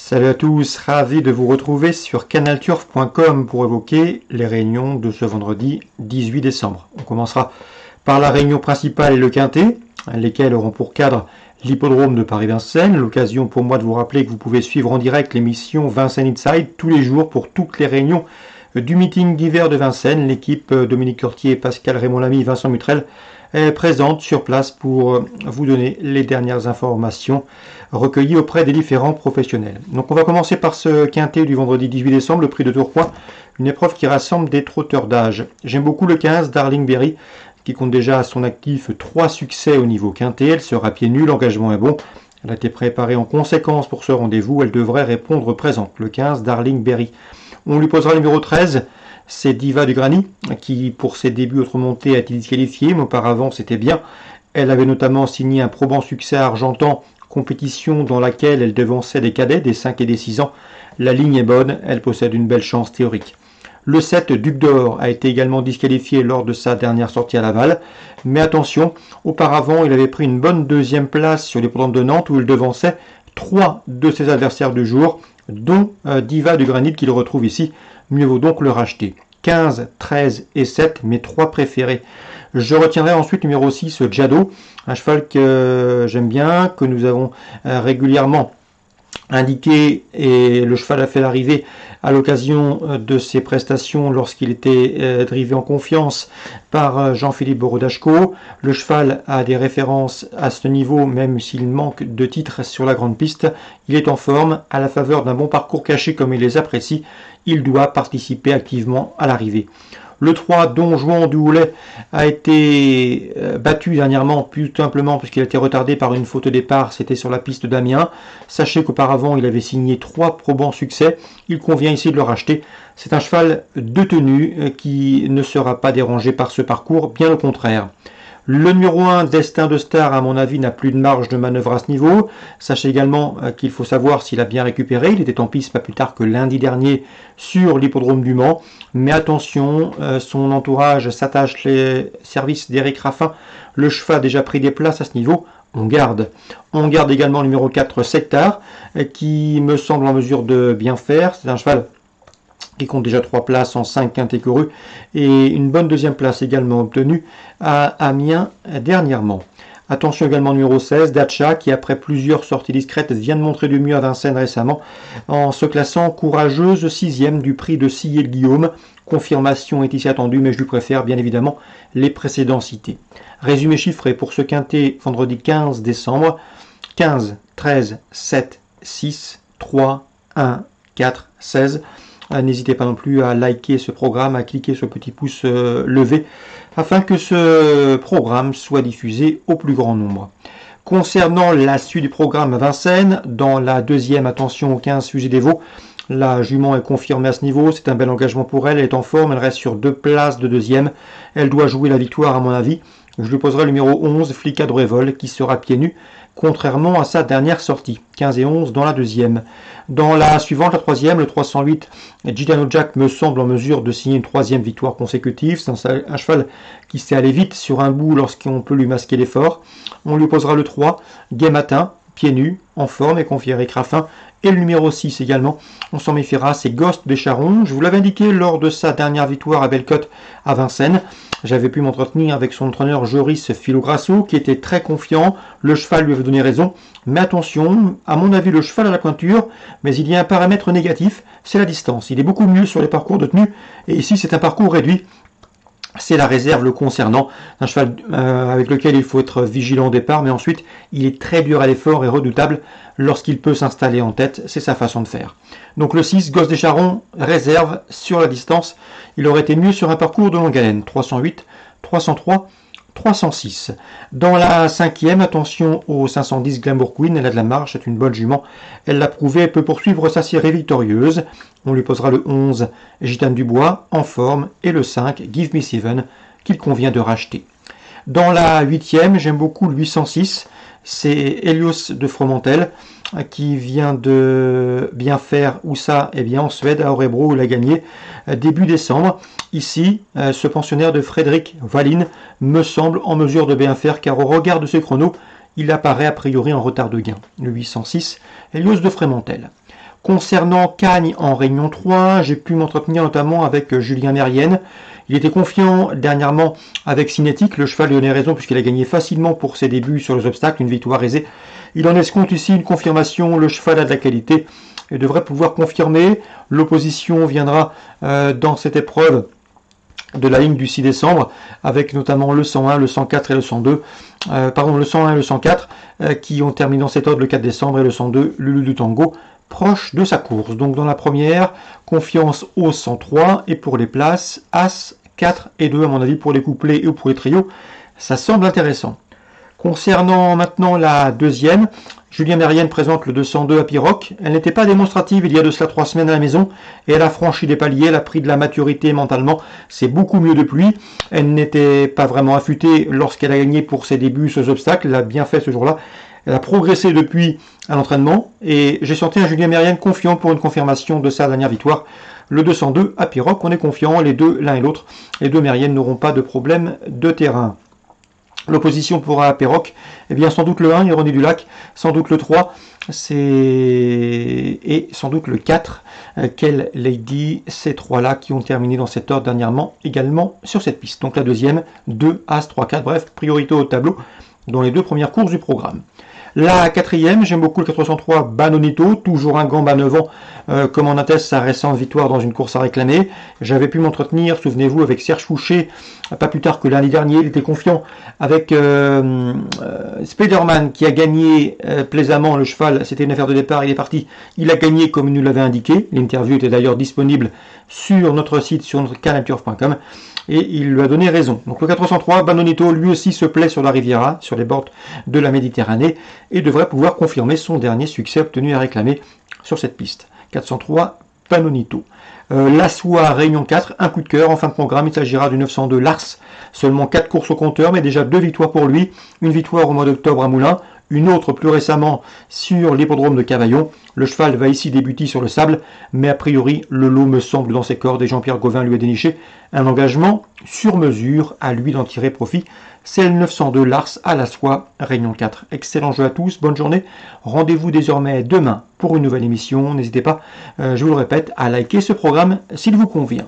Salut à tous, ravi de vous retrouver sur canalturf.com pour évoquer les réunions de ce vendredi 18 décembre. On commencera par la réunion principale et le quintet, lesquels auront pour cadre l'hippodrome de Paris-Vincennes. L'occasion pour moi de vous rappeler que vous pouvez suivre en direct l'émission Vincennes Inside tous les jours pour toutes les réunions du meeting d'hiver de Vincennes. L'équipe Dominique Cortier, Pascal Raymond-Lamy, Vincent Mutrel est présente sur place pour vous donner les dernières informations recueillies auprès des différents professionnels. Donc on va commencer par ce quintet du vendredi 18 décembre, le prix de Tourcoing, une épreuve qui rassemble des trotteurs d'âge. J'aime beaucoup le 15, Darling Berry, qui compte déjà à son actif 3 succès au niveau quintet. Elle sera pieds nus, l'engagement est bon. Elle a été préparée en conséquence pour ce rendez-vous, elle devrait répondre présente. Le 15, Darling Berry. On lui posera le numéro 13, c'est Diva du Granit, qui pour ses débuts autre montée a été disqualifiée, mais auparavant c'était bien. Elle avait notamment signé un probant succès à Argentan, compétition dans laquelle elle devançait des cadets, des 5 et des 6 ans. La ligne est bonne, elle possède une belle chance théorique. Le 7, Duc d'Or, a été également disqualifié lors de sa dernière sortie à Laval. Mais attention, auparavant il avait pris une bonne deuxième place sur l'hippodrome de Nantes où il devançait 3 de ses adversaires du jour, dont Diva du Granit qui le retrouve ici. Mieux vaut donc le racheter. 15, 13 et 7, mes 3 préférés. Je retiendrai ensuite numéro 6, Jado, un cheval que j'aime bien, que nous avons régulièrement indiqué, et le cheval a fait l'arrivée à l'occasion de ses prestations lorsqu'il était drivé en confiance par Jean-Philippe Borodachko. Le cheval a des références à ce niveau, même s'il manque de titres sur la grande piste. Il est en forme, à la faveur d'un bon parcours caché comme il les apprécie. Il doit participer activement à l'arrivée. Le 3, Don Juan du Houlet, a été battu dernièrement, plus simplement puisqu'il a été retardé par une faute de départ, c'était sur la piste d'Amiens. Sachez qu'auparavant, il avait signé 3 probants succès, il convient ici de le racheter. C'est un cheval de tenue qui ne sera pas dérangé par ce parcours, bien au contraire. Le numéro 1, Destin de Star, à mon avis, n'a plus de marge de manœuvre à ce niveau. Sachez également qu'il faut savoir s'il a bien récupéré. Il était en piste pas plus tard que lundi dernier sur l'hippodrome du Mans. Mais attention, son entourage s'attache les services d'Éric Raffin. Le cheval a déjà pris des places à ce niveau. On garde. On garde également le numéro 4, Sectar, qui me semble en mesure de bien faire. C'est un cheval qui compte déjà 3 places en 5 quintés courus et une bonne deuxième place également obtenue à Amiens dernièrement. Attention également numéro 16, Dacha, qui après plusieurs sorties discrètes vient de montrer du mieux à Vincennes récemment en se classant courageuse 6e du prix de Sillé-le-Guillaume. Confirmation est ici attendue, mais je lui préfère bien évidemment les précédents cités. Résumé chiffré pour ce quintet vendredi 15 décembre, 15, 13, 7, 6, 3, 1, 4, 16. N'hésitez pas non plus à liker ce programme, à cliquer sur le petit pouce levé, afin que ce programme soit diffusé au plus grand nombre. Concernant la suite du programme à Vincennes, dans la deuxième, attention aux 15 Fusée des Vaux, la jument est confirmée à ce niveau, c'est un bel engagement pour elle, elle est en forme, elle reste sur 2 places de deuxième, elle doit jouer la victoire à mon avis. Je lui poserai le numéro 11, Flicka de Révol, qui sera pieds nus, contrairement à sa dernière sortie, 15 et 11 dans la deuxième. Dans la suivante, la troisième, le 308, Gitano Jack me semble en mesure de signer une 3e victoire consécutive. C'est un cheval qui sait aller vite sur un bout lorsqu'on peut lui masquer l'effort. On lui posera le 3, Gai Matin, pieds nus, en forme et confié à Eric Raffin. Et le numéro 6 également, on s'en méfiera, c'est Ghost des Charons. Je vous l'avais indiqué lors de sa dernière victoire à Bellecote à Vincennes. J'avais pu m'entretenir avec son entraîneur Joris Filograsso qui était très confiant. Le cheval lui avait donné raison. Mais attention, à mon avis, le cheval a la pointure, mais il y a un paramètre négatif, c'est la distance. Il est beaucoup mieux sur les parcours de tenue. Et ici, c'est un parcours réduit. C'est la réserve le concernant, un cheval avec lequel il faut être vigilant au départ, mais ensuite il est très dur à l'effort et redoutable lorsqu'il peut s'installer en tête, c'est sa façon de faire. Donc le 6, Gosse des Charons, réserve sur la distance, il aurait été mieux sur un parcours de longue haleine, 308, 303, 306. Dans la 5e, attention au 510 Glamour Queen, elle a de la marche, c'est une bonne jument, elle l'a prouvé, elle peut poursuivre sa série victorieuse. On lui posera le 11, Gitane Dubois, en forme, et le 5, Give Me Seven, qu'il convient de racheter. Dans la 8e, j'aime beaucoup le 806, c'est Helios de Fromentel, qui vient de bien faire où ça, eh bien en Suède, à Örebro, où il a gagné début décembre. Ici, ce pensionnaire de Frédéric Valline me semble en mesure de bien faire, car au regard de ce chrono, il apparaît a priori en retard de gain. Le 806, Helios de Frémentel. Concernant Cagnes en Réunion 3, j'ai pu m'entretenir notamment avec Julien Mérienne. Il était confiant dernièrement avec Cinétique. Le cheval lui donnait raison puisqu'il a gagné facilement pour ses débuts sur les obstacles, une victoire aisée. Il en escompte ici une confirmation. Le cheval a de la qualité et devrait pouvoir confirmer. L'opposition viendra dans cette épreuve de la ligne du 6 décembre, avec notamment le 101, le 104 et le 102, le 101 et le 104, qui ont terminé dans cet ordre le 4 décembre, et le 102, Lulu du Tango, proche de sa course. Donc dans la première, confiance au 103, et pour les places, As, 4 et 2, à mon avis, pour les couplets ou pour les trios, ça semble intéressant. Concernant maintenant la deuxième, Julien Mérienne présente le 202 à Piroc. Elle n'était pas démonstrative il y a de cela 3 semaines à la maison et elle a franchi des paliers, elle a pris de la maturité mentalement, c'est beaucoup mieux depuis. Elle n'était pas vraiment affûtée lorsqu'elle a gagné pour ses débuts sur les obstacles, elle a bien fait ce jour-là. Elle a progressé depuis à l'entraînement et j'ai senti un Julien Mérienne confiant pour une confirmation de sa dernière victoire. Le 202 à Piroc, on est confiant, les deux, l'un et l'autre. Les deux Mérienne n'auront pas de problème de terrain. L'opposition pour Péroc, eh bien sans doute le 1, Ironie du Lac, sans doute le 3, et sans doute le 4, Quelle Lady, ces trois-là qui ont terminé dans cet ordre dernièrement également sur cette piste. Donc la deuxième, 2, As, 3, 4, bref, priorité au tableau dans les deux premières courses du programme. La quatrième, j'aime beaucoup le 403 Banonito, toujours un gant à 9 ans, comme en atteste sa récente victoire dans une course à réclamer. J'avais pu m'entretenir, souvenez-vous, avec Serge Fouché, pas plus tard que lundi dernier. Il était confiant avec Spiderman qui a gagné plaisamment le cheval. C'était une affaire de départ, il est parti. Il a gagné comme il nous l'avait indiqué. L'interview était d'ailleurs disponible sur notre site, sur notre canalturf.com. Et il lui a donné raison. Donc le 403, Banonito, lui aussi se plaît sur la Riviera, sur les bords de la Méditerranée, et devrait pouvoir confirmer son dernier succès obtenu à réclamer sur cette piste. 403, Banonito. La Soie, Réunion 4, un coup de cœur en fin de programme. Il s'agira du 902 Lars. Seulement 4 courses au compteur, mais déjà 2 victoires pour lui. Une victoire au mois d'octobre à Moulins, une autre plus récemment sur l'hippodrome de Cavaillon. Le cheval va ici débuter sur le sable, mais a priori, le lot me semble dans ses cordes et Jean-Pierre Gauvin lui a déniché un engagement sur mesure, à lui d'en tirer profit. C'est le 902 Lars à la Soie, Réunion 4. Excellent jeu à tous, bonne journée. Rendez-vous désormais demain pour une nouvelle émission. N'hésitez pas, je vous le répète, à liker ce programme s'il vous convient.